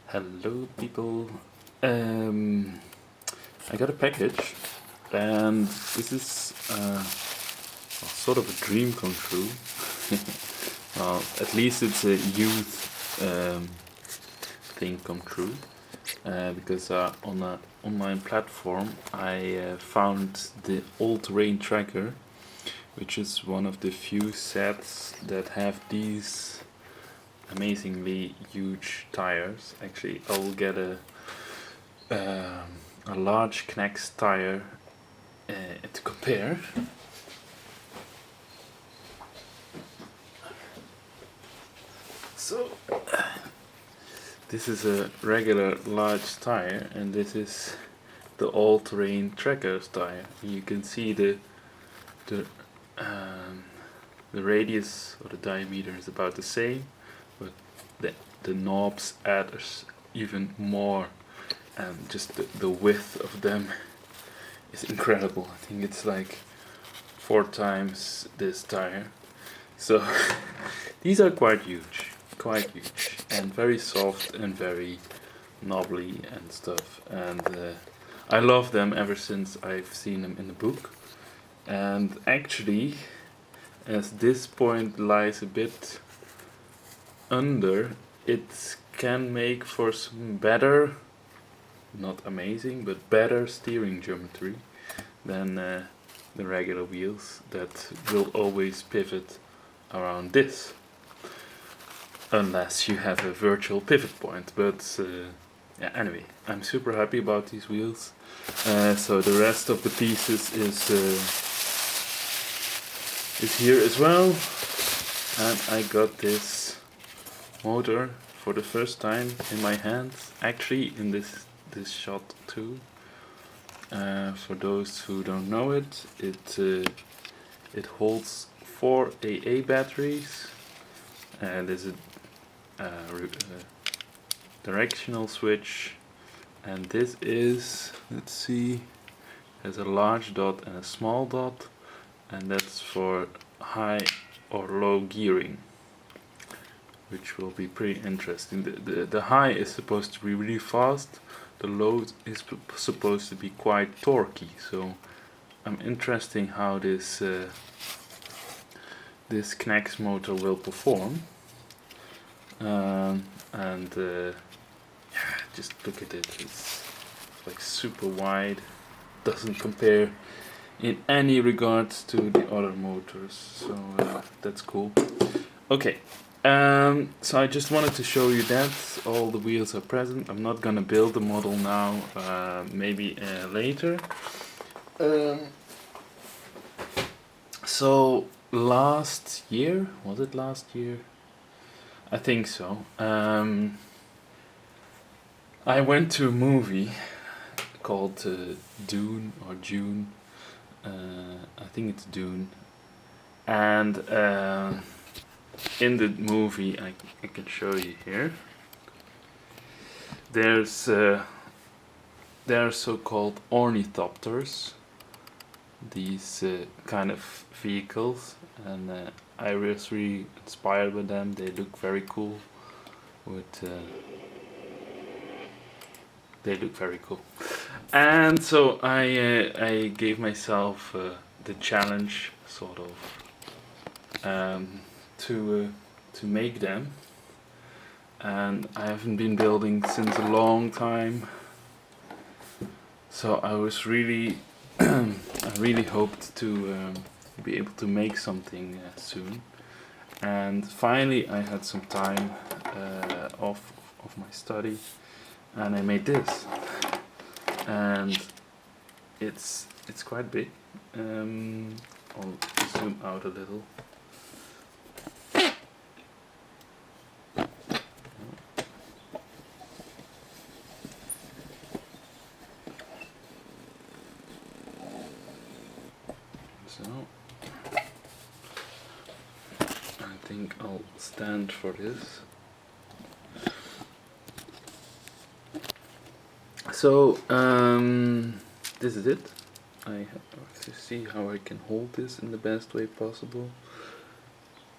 Hello people. Um, I got a package and this is sort of a dream come true. Well, at least it's a youth thing come true because on an online platform I found the all-terrain tracker, which is one of the few sets that have these amazingly huge tires. Actually, I will get a large NEX tire to compare. So this is a regular large tire, and this is the all-terrain trackers tire. You can see the the radius or the diameter is about the same, but the knobs add even more, and just the width of them is incredible. I think it's like 4 times this tire. So these are quite huge, and very soft and very knobbly and stuff. And I love them ever since I've seen them in the book. And actually, as this point lies a bit under, it can make for some better, not amazing, but better steering geometry than the regular wheels that will always pivot around this, unless you have a virtual pivot point. But yeah, anyway, I'm super happy about these wheels. So the rest of the pieces is here as well, and I got this motor for the first time in my hands, actually in this shot too. For those who don't know it, it holds 4 AA batteries, and there's a directional switch, and this is, let's see, has a large dot and a small dot, and that's for high or low gearing, which will be pretty interesting. The high is supposed to be really fast, the low is supposed to be quite torquey, so I'm interested how this this NEX motor will perform. And yeah, just look at it, it's like super wide, doesn't compare in any regards to the other motors, so that's cool. Okay, so I just wanted to show you that all the wheels are present. I'm not gonna build the model now, maybe later. So last year, was it last year? I think so. I went to a movie called DUNE or June. I think it's DUNE, and in the movie, I can show you here. There's there are so-called ornithopters, these kind of vehicles, and I was really inspired with them. They look very cool. They look very cool, and so I gave myself the challenge, sort of, to make them. And I haven't been building since a long time, so I was really I really hoped to be able to make something soon. And finally I had some time off of my study, and I made this, and it's quite big. I'll zoom out a little. So I think I'll stand for this. So this is it. I have to see how I can hold this in the best way possible.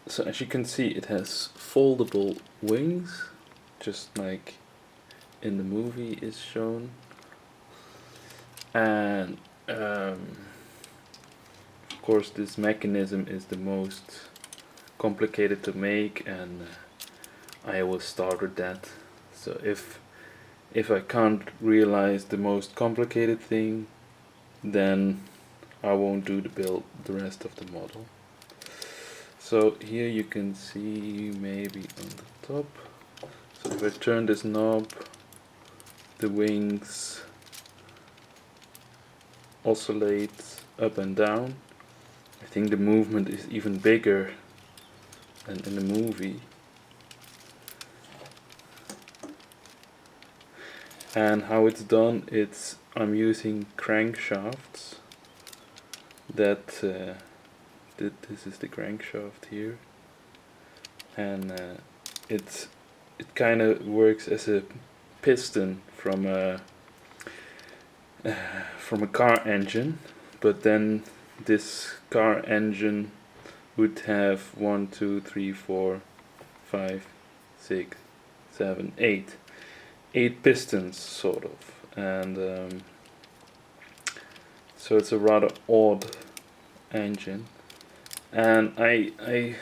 So as you can see, it has foldable wings, just like in the movie is shown. And of course this mechanism is the most complicated to make, and I will start with that. So if I can't realize the most complicated thing, then I won't do the rest of the model. So here you can see maybe on the top. So if I turn this knob, the wings oscillate up and down. I think the movement is even bigger than in the movie. And how it's done, I'm using crankshafts. This is the crankshaft here, and it kind of works as a piston from a car engine, but then this car engine would have 1, 2, 3, 4, 5, 6, 7, 8 pistons, sort of, and so it's a rather odd engine. And I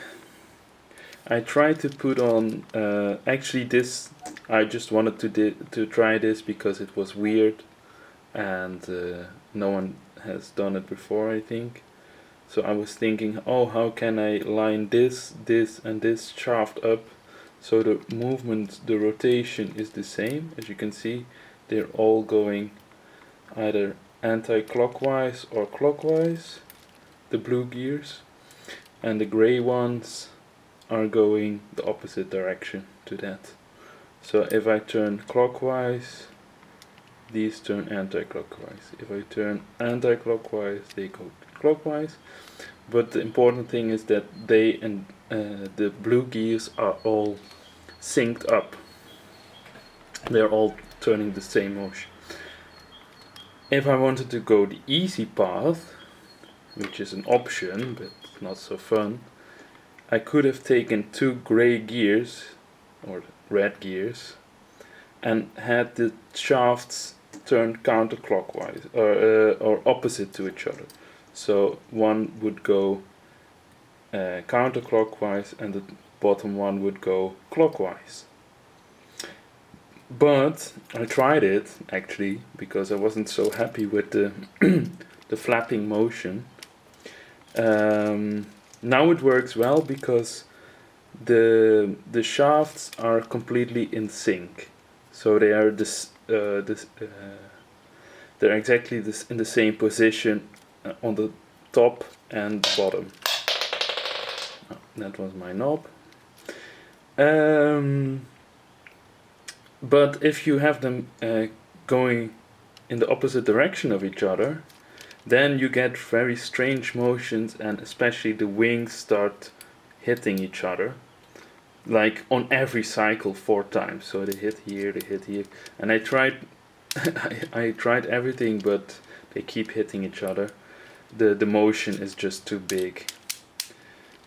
tried to put on actually this. I just wanted to try this because it was weird, and no one has done it before, I think. So I was thinking, oh, how can I line this, and this shaft up so the movement, the rotation is the same. As you can see, they're all going either anti-clockwise or clockwise, the blue gears, and the gray ones are going the opposite direction to that. So if I turn clockwise, these turn anti-clockwise. If I turn anti-clockwise, they go clockwise. But the important thing is that they and the blue gears are all synced up. They're all turning the same motion. If I wanted to go the easy path, which is an option but not so fun, I could have taken 2 gray gears or red gears and had the shafts turn counterclockwise or opposite to each other. So one would go counterclockwise and the bottom one would go clockwise. But I tried it actually because I wasn't so happy with the the flapping motion. Now it works well because the shafts are completely in sync, so they are they're exactly in the same position on the top and bottom. Oh, that was my knob. But if you have them going in the opposite direction of each other, then you get very strange motions, and especially the wings start hitting each other, like on every cycle 4 times. So they hit here, and I tried I tried everything, but they keep hitting each other. The motion is just too big,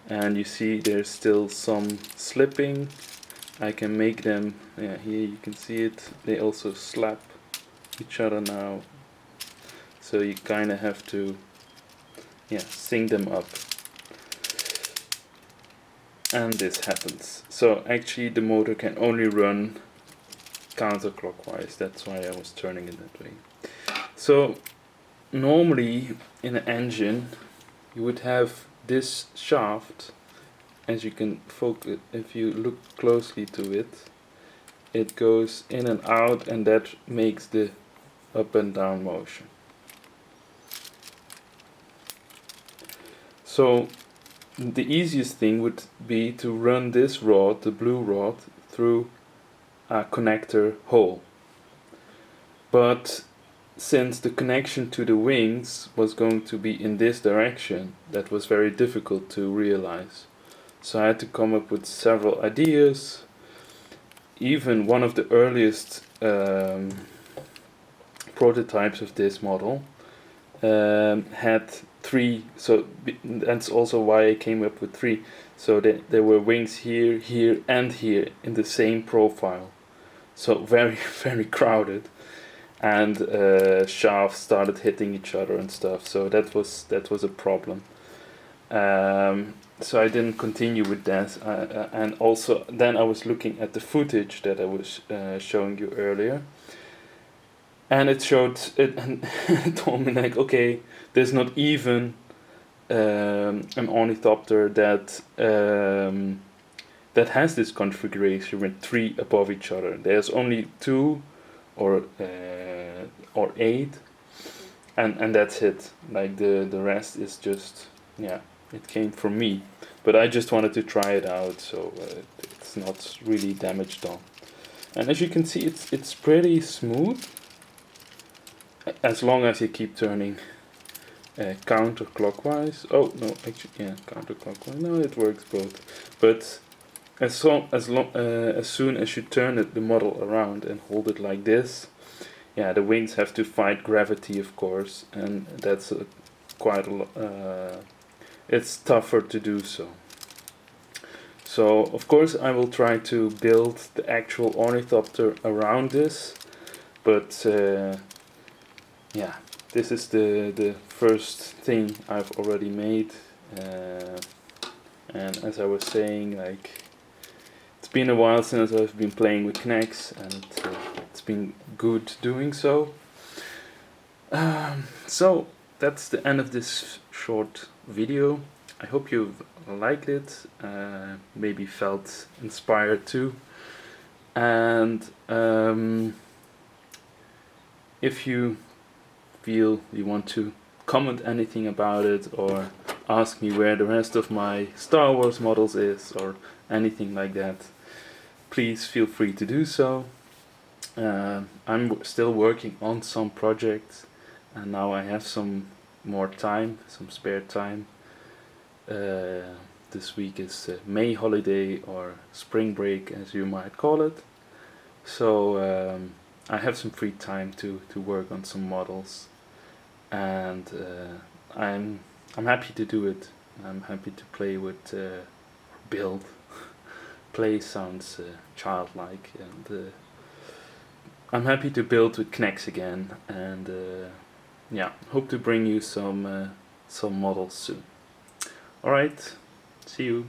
and you see there's still some slipping. I can make them, yeah, here you can see it, they also slap each other now, so you kind of have to, yeah, sync them up, and this happens. So actually the motor can only run counterclockwise, that's why I was turning it that way. So normally in an engine you would have this shaft. As you can focus, if you look closely to it, it goes in and out, and that makes the up and down motion. So the easiest thing would be to run this rod, the blue rod, through a connector hole. But since the connection to the wings was going to be in this direction, that was very difficult to realize. So I had to come up with several ideas. Even one of the earliest prototypes of this model had 3, so that's also why I came up with 3. So there were wings here, here and here in the same profile. so very very crowded, and shafts started hitting each other and stuff. So that was a problem. So I didn't continue with that, and also then I was looking at the footage that I was showing you earlier, and it showed it, and it told me like, okay, there's not even an ornithopter that has this configuration with 3 above each other. There's only 2 or 8, and that's it. Like the rest is just, yeah, it came from me, but I just wanted to try it out, so it's not really damage done. And as you can see, it's pretty smooth as long as you keep turning counterclockwise. Oh no, actually, yeah, counterclockwise. No, it works both. But as soon as you turn the model around and hold it like this, yeah, the wings have to fight gravity, of course, and that's quite a lot. It's tougher to do so. So of course I will try to build the actual ornithopter around this, but yeah, this is the first thing I've already made, and as I was saying, like, it's been a while since I've been playing with NEX, and it's been good doing so. So that's the end of this short video. I hope you've liked it, maybe felt inspired too, and if you feel you want to comment anything about it, or ask me where the rest of my Star Wars models is, or anything like that, please feel free to do so. I'm still working on some projects, and now I have some more time, some spare time. This week is May holiday, or spring break as you might call it, so I have some free time to work on some models, and I'm happy to do it. I'm happy to play with build. Play sounds childlike, and I'm happy to build with Knex again, and yeah, hope to bring you some models soon. Alright, see you.